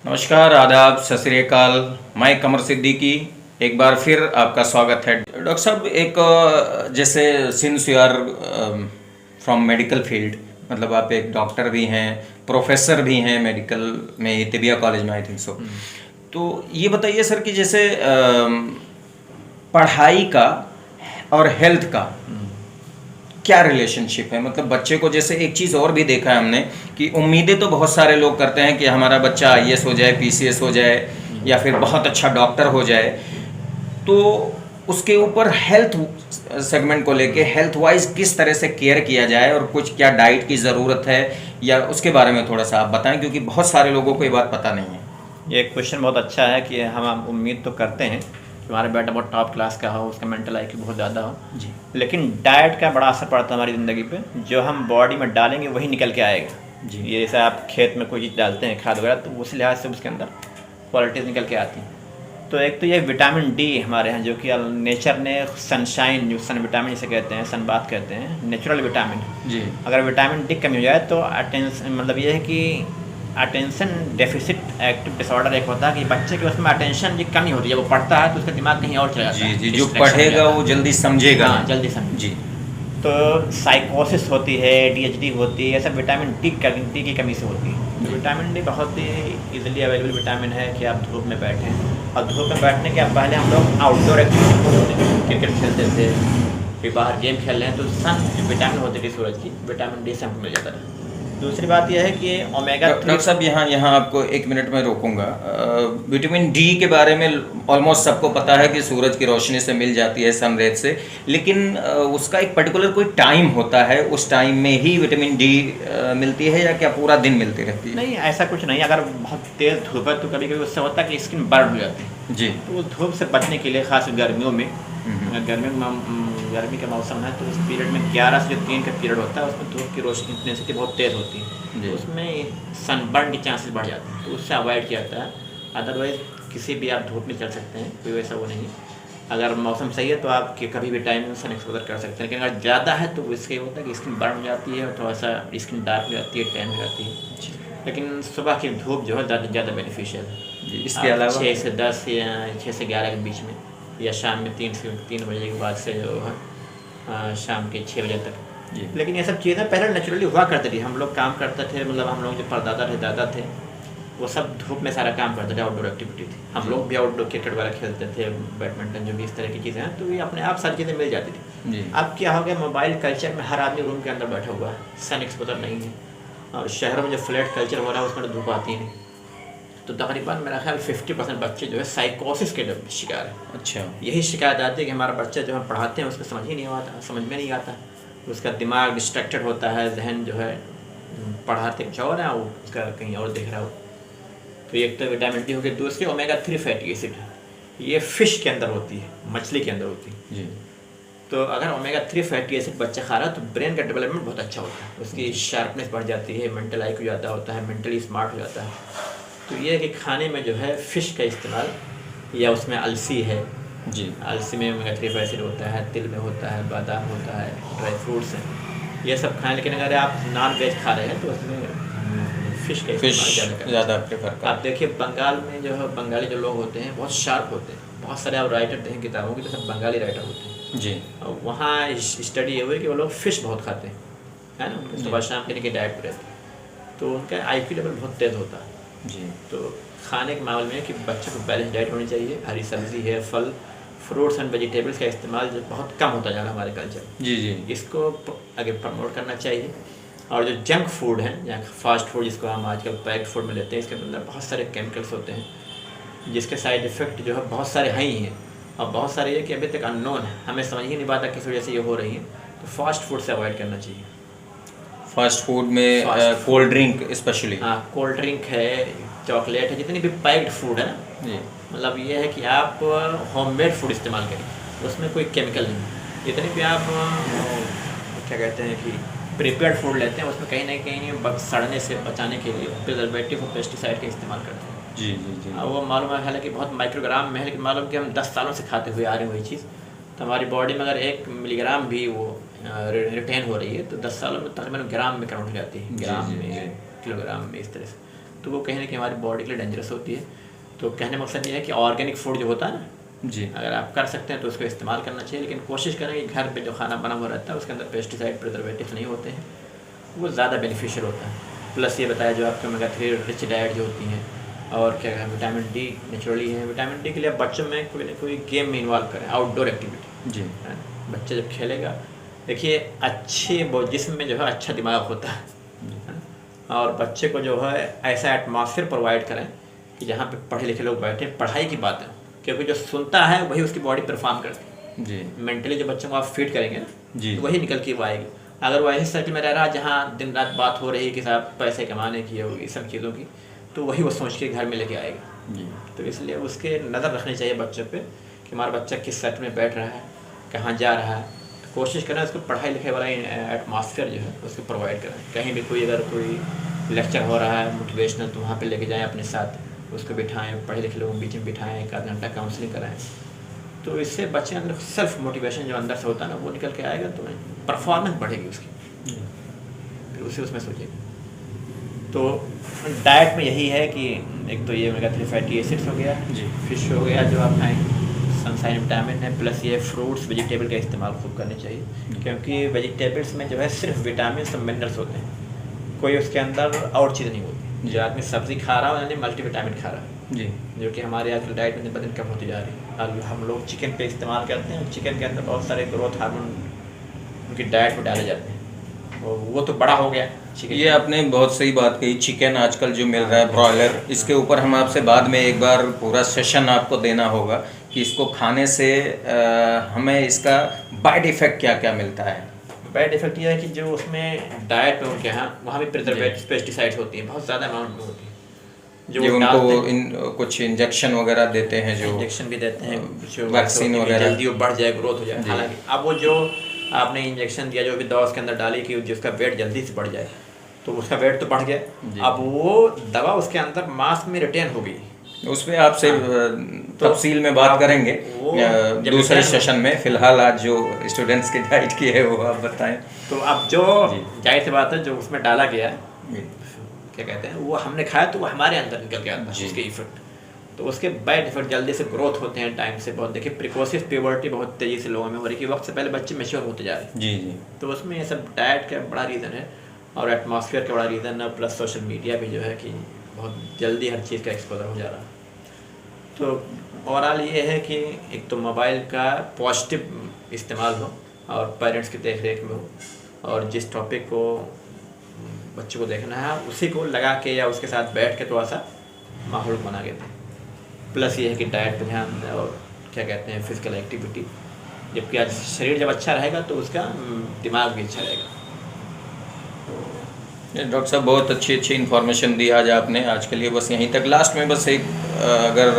नमस्कार, आदाब, सत श्री अकाल। मैं कमर सिद्दीकी, एक बार फिर आपका स्वागत है। डॉक्टर साहब, एक जैसे since you are from medical field, मतलब आप एक डॉक्टर भी हैं, प्रोफेसर भी हैं मेडिकल में, तिबिया कॉलेज में, आई थिंक सो। तो ये बताइए सर कि जैसे पढ़ाई का और हेल्थ का क्या रिलेशनशिप है। मतलब बच्चे को, जैसे एक चीज़ और भी देखा है हमने कि उम्मीदें तो बहुत सारे लोग करते हैं कि हमारा बच्चा आईएएस हो जाए, पीसीएस हो जाए, या फिर बहुत अच्छा डॉक्टर हो जाए। तो उसके ऊपर हेल्थ सेगमेंट को लेके हेल्थ वाइज किस तरह से केयर किया जाए और कुछ क्या डाइट की ज़रूरत है, या उसके बारे में थोड़ा सा आप बताएं, क्योंकि बहुत सारे लोगों को ये बात पता नहीं है। ये क्वेश्चन बहुत अच्छा है कि हम उम्मीद तो करते हैं कि हमारा बेटा बहुत टॉप क्लास का हो, उसका मेंटल आईक्यू बहुत ज़्यादा हो जी। लेकिन डाइट का बड़ा असर पड़ता है हमारी ज़िंदगी पे। जो हम बॉडी में डालेंगे वही निकल के आएगा जी। ये जैसे आप खेत में कोई चीज़ डालते हैं, खाद वगैरह, तो उस लिहाज से उसके अंदर क्वालिटीज़ निकल के आती हैं। तो एक तो ये विटामिन डी हमारे यहाँ, जो कि नेचर ने सनशाइन, जो सन विटामिन जिसे कहते हैं, सन बाथ कहते हैं, नेचुरल विटामिन। जी। अगर विटामिन डी कमी हो जाए तो अटेंशन, मतलब ये है कि अटेंशन डेफिसिट एक्टिव डिसऑर्डर एक होता है कि बच्चे के उसमें अटेंशन की कमी होती है। जब वो पढ़ता है तो उसका दिमाग कहीं और चला जाता है। जी, जो पढ़ेगा वो जल्दी समझेगा। हाँ, जल्दी समझ। जी। तो साइकोसिस होती है, डीएचडी होती है, ये सब विटामिन डी की कमी से होती है। तो विटामिन डी बहुत ही इजीली अवेलेबल विटामिन है कि आप धूप में बैठें, और धूप में बैठने के पहले हम लोग आउटडोर एक्टिविटी करते हैं, क्रिकेट खेलते थे, फिर बाहर गेम खेल रहे हैं, तो सन जो विटामिन होती थी सूरज की, विटामिन डी से हमको मिल जाता है। दूसरी बात यह है कि ओमेगा 3। डॉक्टर साहब, यहाँ आपको एक मिनट में रोकूंगा। विटामिन डी के बारे में ऑलमोस्ट सबको पता है कि सूरज की रोशनी से मिल जाती है, सनरेज से, लेकिन उसका एक पर्टिकुलर कोई टाइम होता है, उस टाइम में ही विटामिन डी मिलती है, या क्या पूरा दिन मिलती रहती है? नहीं, ऐसा कुछ नहीं। अगर बहुत तेज़ धूप है तो कभी कभी उससे होता है कि स्किन बर्न हो जाती है। जी। तो धूप से बचने के लिए, खास गर्मियों में, गर्मी का मौसम है तो उस पीरियड में 11 से जो 3 का पीरियड होता है उसमें धूप की रोशनी इंटेंसिटी बहुत तेज़ होती है, तो उसमें सनबर्न के चांसेस बढ़ जाते हैं, तो उससे अवॉइड किया जाता है। अदरवाइज़ किसी भी आप धूप में चल सकते हैं, कोई वैसा वो नहीं। अगर मौसम सही है तो आप कभी भी टाइम सन एक्सपोजर कर सकते हैं, लेकिन अगर ज़्यादा है तो इससे होता है कि स्किन बर्न हो जाती है और थोड़ा सा स्किन डार्क हो जाती है, टैन हो जाती है। लेकिन सुबह की धूप जो है ज़्यादा बेनिफिशियल है। इसके अलावा 6 से 10 या 6 से 11 के बीच में, या शाम में 3 बजे के बाद से जो है शाम के 6 बजे तक। लेकिन ये सब चीज़ें पहले नेचुरली हुआ करती थी। हम लोग काम करते थे, मतलब हम लोग जो परदादा थे, दादा थे, वो सब धूप में सारा काम करते थे, आउटडोर एक्टिविटी थी। हम लोग भी आउटडोर क्रिकेट वगैरह खेलते थे, बैडमिंटन, जो भी इस तरह की चीज़ें हैं, तो ये अपने आप सारी चीज़ें मिल जाती थी। अब क्या हो गया, मोबाइल कल्चर में हर आदमी रूम के अंदर बैठा हुआ है, सन एक्सपोजर नहीं है। और शहरों में जो फ्लैट कल्चर हो रहा है उसमें धूप आती नहीं, तो तकरीबन मेरा ख्याल 50% बच्चे जो है साइकोसिस के शिकार है। अच्छा। यही शिकायत आती है कि हमारा बच्चा जो हम पढ़ाते हैं उसको समझ में नहीं आता, उसका दिमाग डिस्ट्रैक्टेड होता है, जहन जो है पढ़ाते कुछ और है, वो उसका कहीं और देख रहा हो। तो एक तो विटामिन डी हो गई, दूसरी ओमेगा 3 फैटी एसिड है, ये फ़िश के अंदर होती है, मछली के अंदर होती है जी। तो अगर ओमेगा 3 फैटी एसिड बच्चा खा रहा है तो ब्रेन का डेवलपमेंट बहुत अच्छा होता है, उसकी शार्पनेस बढ़ जाती है, मेंटल आईक्यू ज़्यादा होता है, मेंटली स्मार्ट हो जाता है। तो ये है कि खाने में जो है फ़िश का इस्तेमाल, या उसमें अलसी है जी, अलसी में ओमेगा 3 एसिड होता है, तिल में होता है, बादाम होता है, ड्राई फ्रूट्स हैं, ये सब खाएं। लेकिन अगर आप नॉन वेज खा रहे हैं तो उसमें फ़िश का इस्तेमाल ज़्यादा प्रेफर कर। आप देखिए बंगाल में जो है, बंगाली जो लोग होते हैं बहुत शार्प होते हैं, बहुत सारे आप राइटर देखें किताबों की तो सब बंगाली राइटर होते हैं जी। और वहाँ स्टडी ये हुई कि वो लोग फ़िश बहुत खाते हैं, है ना, उनके सुबह शाम के डाइट पर रहते हैं, तो उनका आईक्यू लेवल बहुत तेज़ होता है जी। तो खाने के मामले में कि बच्चों को बैलेंस डाइट होनी चाहिए, हरी सब्जी है, फल, फ्रूट्स एंड वेजिटेबल्स का इस्तेमाल जो बहुत कम होता जा रहा है हमारे कल्चर। जी जी। इसको आगे प्रमोट करना चाहिए। और जो जंक फूड है या फास्ट फूड जिसको हम आजकल पैक्ड फूड में लेते हैं, इसके अंदर बहुत सारे केमिकल्स होते हैं जिसके साइड इफ़ेक्ट जो है बहुत सारे हैं ही हैं, और बहुत सारे ये कि अभी तक अननोन है, हमें समझ ही नहीं पाता किस वजह से ये हो रही है। तो फास्ट फूड से अवॉइड करना चाहिए। फास्ट फूड में कोल्ड ड्रिंक स्पेशली। हाँ, कोल्ड ड्रिंक है, चॉकलेट है, जितनी भी पैक्ड फूड है ना जी, मतलब ये है कि आप होममेड फूड इस्तेमाल करें, उसमें कोई केमिकल नहीं। जितनी भी आप क्या कहते हैं कि प्रिपेयर्ड फूड लेते हैं उसमें कहीं ना कहीं सड़ने से बचाने के लिए प्रिजर्वेटिव और पेस्टिसाइड का इस्तेमाल करते हैं। जी जी जी। वो मालूम है हालांकि बहुत माइक्रोग्राम में है, लेकिन मालूम कि हम 10 सालों से खाते हुए आ रहे हैं वही चीज़, तो हमारी बॉडी में अगर 1 मिलीग्राम भी वो रिटेन हो रही है तो 10 सालों में तकरीबन ग्राम में कन्वर्ट हो जाती है, ग्राम में, किलोग्राम में, इस तरह से। तो वो कहीं ना कहीं हमारी बॉडी के लिए डेंजरस होती है। तो कहने का मकसद ये है कि ऑर्गेनिक फूड जो होता है ना जी, अगर आप कर सकते हैं तो उसको इस्तेमाल करना चाहिए, लेकिन कोशिश करें कि घर पे जो खाना बना हुआ रहता है उसके अंदर पेस्टिसाइड प्रिजर्वेटिव नहीं होते हैं, वो ज़्यादा बेनिफिशियल होता है। प्लस ये बताया जो आपके ओमेगा 3 रिच डाइट जो होती हैं, और क्या है विटामिन डी नेचुरली है। विटामिन डी के लिए आप बच्चों में कोई ना कोई गेम में इन्वॉल्व करें, आउटडोर एक्टिविटी जी, है। बच्चा जब खेलेगा, देखिए अच्छे जिस्म में जो है अच्छा दिमाग होता है, और बच्चे को जो है ऐसा एटमॉस्फेयर प्रोवाइड करें कि जहाँ पे पढ़े लिखे लोग बैठे, पढ़ाई की बात है, क्योंकि जो सुनता है वही उसकी बॉडी परफॉर्म करती है। जी, मेंटली जो बच्चों को आप फीड करेंगे ना, जी, तो वही निकल के वो आएगी। अगर वो ऐसे सर्कल में रह रहा जहाँ दिन रात बात हो रही है कि साहब पैसे कमाने की होगी सब चीज़ों की, तो वही वो सोच के घर में लेके आएगा। जी, तो इसलिए उसके नज़र रखनी चाहिए बच्चों पे कि हमारा बच्चा किस सेट में बैठ रहा है, कहाँ जा रहा है। तो कोशिश करें उसको पढ़ाई लिखाई वाला एटमॉस्फेयर जो है उसको प्रोवाइड करें। कहीं भी कोई अगर कोई लेक्चर हो रहा है मोटिवेशनल, तो वहाँ पे लेके जाएं अपने साथ, उसको बिठाएं, पढ़े लिखे लोगों के बीच में बिठाएं, एक आध घंटा काउंसलिंग कराएं। तो इससे बच्चे के अंदर सेल्फ मोटिवेशन जो अंदर से होता है ना, वो निकल के आएगा, तो परफॉर्मेंस बढ़ेगी उसकी, फिर उसे उसमें सोचेगा। तो डाइट में यही है कि एक तो ये ओमेगा 3 फैटी एसिड्स हो गया जी, फिश हो गया जो आप खाएं, सनशाइन विटामिन है, प्लस ये फ्रूट्स वेजिटेबल का इस्तेमाल खूब करनी चाहिए, क्योंकि वेजिटेबल्स में जो है सिर्फ विटामिन और मिनरल्स होते हैं, कोई उसके अंदर और चीज़ नहीं होती। जो आदमी सब्ज़ी खा रहा है यानी मल्टीविटामिन खा रहा है, जी, जो कि हमारे आजकल डाइट में दिन ब दिन कम होती जा रही है। अब हम लोग चिकन पे इस्तेमाल करते हैं, चिकन के अंदर बहुत सारे ग्रोथ हार्मोन उनकी डाइट में डाले जाते हैं, और वो तो बड़ा हो गया चिकन। ये आपने बहुत सही बात कही। चिकन आजकल जो मिल रहा है ब्रॉयलर, इसके ऊपर हम आपसे बाद में एक बार पूरा सेशन आपको देना होगा कि इसको खाने से हमें इसका साइड इफेक्ट क्या क्या मिलता है। बैड इफेक्ट ये है कि जो उसमें डाइट में उनके यहाँ वहाँ भी प्रिजर्वेटिव पेस्टिसाइड्स होती हैं, बहुत ज़्यादा अमाउंट में होती है, जो उनको कुछ इंजेक्शन वगैरह देते हैं, जो इंजेक्शन भी देते हैं, कुछ वैक्सीन वगैरह, जल्दी वो बढ़ जाए, ग्रोथ हो जाए। हालांकि अब वो जो आपने इंजेक्शन दिया, जो भी दवा उसके अंदर डाली कि जिसका वेट जल्दी से बढ़ जाए, तो उसका वेट तो बढ़ गया, अब वो दवा उसके अंदर मांस में रिटेन हो गई। उस पर आपसे तफसील में बात करेंगे दूसरे सेशन में। फिलहाल आज जो स्टूडेंट्स की डाइट की है वो आप बताएं। तो अब जो जाहिर सी बात है जो उसमें डाला गया है, क्या कहते हैं, वो हमने खाया तो वो हमारे अंदर निकल गया था उसके इफेक्ट, तो उसके बैड इफेक्ट जल्दी से ग्रोथ होते हैं टाइम से बहुत। देखिए प्रिकॉसिव प्यूबर्टी बहुत तेज़ी से लोगों में हो रही है कि वक्त से पहले बच्चे मैच्योर होते जा रहे हैं। जी जी, तो उसमें ये सब डाइट का बड़ा रीज़न है, और एटमॉस्फेयर का बड़ा रीज़न है, प्लस सोशल मीडिया भी जो है कि बहुत जल्दी हर चीज़ का एक्सपोजर हो जा रहा है। तो ओवरऑल ये है कि एक तो मोबाइल का पॉजिटिव इस्तेमाल हो और पेरेंट्स की देख रेख में हो, और जिस टॉपिक को बच्चों को देखना है उसी को लगा के या उसके साथ बैठ के थोड़ा सा माहौल बना के दें। प्लस ये है कि डाइट पर ध्यान दें, और क्या कहते हैं फिजिकल एक्टिविटी, जबकि आज शरीर जब अच्छा रहेगा तो उसका दिमाग भी अच्छा रहेगा। डॉक्टर साहब बहुत अच्छी इन्फॉर्मेशन दी आज आपने। आज के लिए बस यहीं तक। लास्ट में बस एक अगर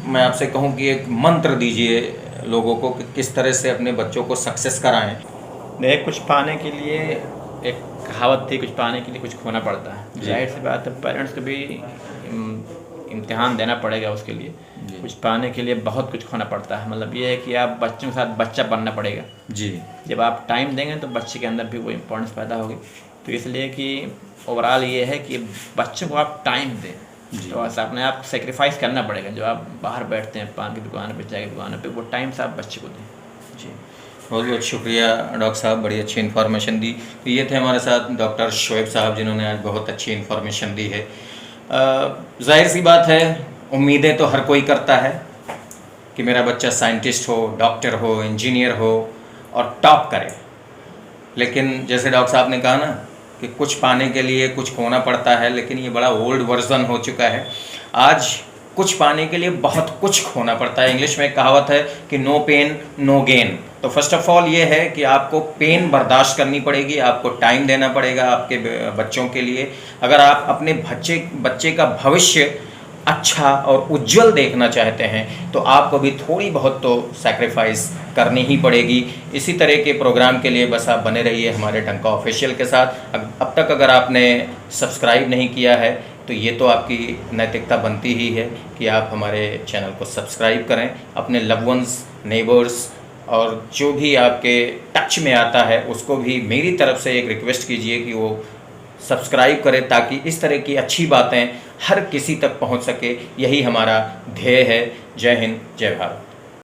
मैं आपसे कहूं कि एक मंत्र दीजिए लोगों को कि किस तरह से अपने बच्चों को सक्सेस कराएं। देखिए कुछ पाने के लिए एक कहावत थी, कुछ पाने के लिए कुछ खोना पड़ता है। जाहिर सी बात है पेरेंट्स को भी इम्तिहान देना पड़ेगा उसके लिए। कुछ पाने के लिए बहुत कुछ खोना पड़ता है, मतलब ये है कि आप बच्चों के साथ बच्चा बनना पड़ेगा जी। जब आप टाइम देंगे तो बच्चे के अंदर भी वो इम्पोर्टेंस पैदा होगी। तो इसलिए कि ओवरऑल ये है कि बच्चों को आप टाइम दें, तो अपने आप को सेक्रीफाइस करना पड़ेगा। जो आप बाहर बैठते हैं पान की दुकान पे, चाय की दुकान पे, वो टाइम से आप बच्चे को दें जी। बहुत बहुत शुक्रिया डॉक्टर साहब, बड़ी अच्छी इन्फॉर्मेशन दी। तो ये थे हमारे साथ डॉक्टर शोएब साहब जिन्होंने आज बहुत अच्छी इन्फॉर्मेशन दी है। जाहिर सी बात है, उम्मीदें तो हर कोई करता है कि मेरा बच्चा साइंटिस्ट हो, डॉक्टर हो, इंजीनियर हो और टॉप करे। लेकिन जैसे डॉक्टर साहब ने कहा ना कि कुछ पाने के लिए कुछ खोना पड़ता है, लेकिन ये बड़ा ओल्ड वर्जन हो चुका है। आज कुछ पाने के लिए बहुत कुछ खोना पड़ता है। इंग्लिश में एक कहावत है कि नो पेन नो गेन। तो फर्स्ट ऑफ ऑल ये है कि आपको पेन बर्दाश्त करनी पड़ेगी, आपको टाइम देना पड़ेगा आपके बच्चों के लिए। अगर आप अपने बच्चे का भविष्य अच्छा और उज्जवल देखना चाहते हैं तो आपको भी थोड़ी बहुत तो सैक्रिफाइस करनी ही पड़ेगी। इसी तरह के प्रोग्राम के लिए बस आप बने रहिए हमारे डंका ऑफिशियल के साथ। अब तक अगर आपने सब्सक्राइब नहीं किया है तो ये तो आपकी नैतिकता बनती ही है कि आप हमारे चैनल को सब्सक्राइब करें। अपने लव वंस, नेबर्स और जो भी आपके टच में आता है उसको भी मेरी तरफ से एक रिक्वेस्ट कीजिए कि वो सब्सक्राइब करें ताकि इस तरह की अच्छी बातें हर किसी तक पहुंच सके। यही हमारा ध्येय है। जय हिंद, जय भारत।